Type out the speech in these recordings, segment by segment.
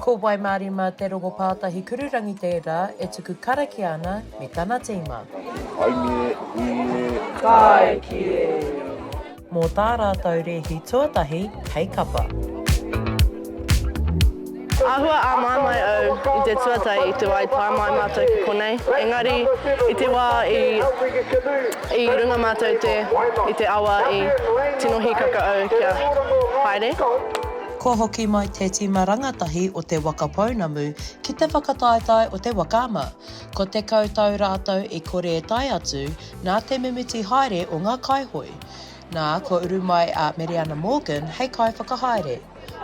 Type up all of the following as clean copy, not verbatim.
Ko Waimarima te rongo pātahi kururangi tērā e tuku karaki ana me tana tīma. Haimie, ie, Kai kie. Mō tā rātou rehi tuatahi, hei kapa. Ahua a mai o I te tuatahi I te wai tā mai mātou ki konei. Engari, I te wā I runga mātou I te awa I tino hikaka o kia haere. Ko hoki mai te tīma rangatahi o Te Waka Pounamu ki te whakataetai o Te Waka Ama. Ko te koutou rātou I kore e tai atu nā te mimiti haere o ngā kaihoi. Nā, ko uru mai a Mariana Morgan hei kai whakahaere.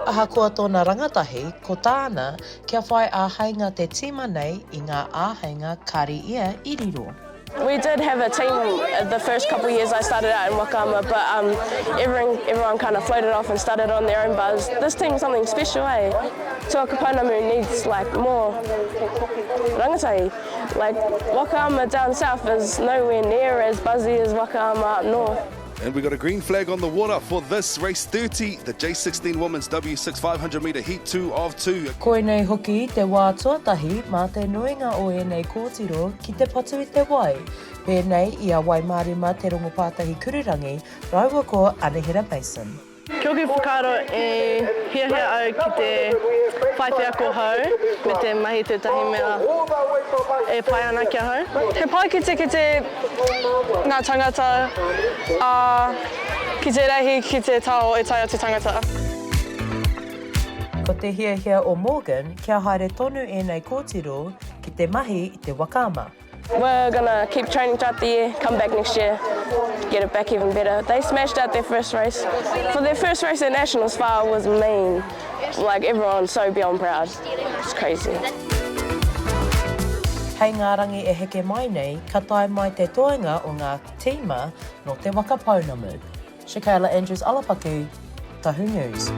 Aha kua tōna rangatahi, ko tāna kia whai āheinga te tīma nei I ngā āheinga kari ia I riro. We did have a team the first couple of years I started out in Waka Ama, but everyone kind of floated off and started on their own buzz. This team's something special, eh? Te Waka Pounamu needs like more rangatahi. Like Waka Ama down south is nowhere near as buzzy as Waka Ama up north. And we got a green flag on the water for this race 30, the J16 Women's W6 500 metre heat 2 of 2. Koe nei hoki te wā tuatahi mā te nuinga o e nei kōtiro ki te patu I te wai. Pēnei I a Waimarima te rongo pātahi kururangi, rauwa ko Anahira Basin. Kia ora whakaaro e hiahia au ki te whaiwhia ko hau me te mahi tūtahi mea e pai ana kia hau. He pai ki te ngā tangata, ki te reihi ki te tao e tai atu tangata. Ko te hiahia o Morgan, kia haere tonu e nei kōtiro ki te mahi I te Waka Ama. We're gonna keep training throughout the year, come back next year, get it back even better. They smashed out their first race. For their first race at Nationals, far was mean. Like everyone's so beyond proud. It's crazy. Hei ngā rangi e heke mai nei, ka tae mai te toenga o ngā tīma no Te Waka Pounamu. Shakayla Andrews Alapaku, Tahu News.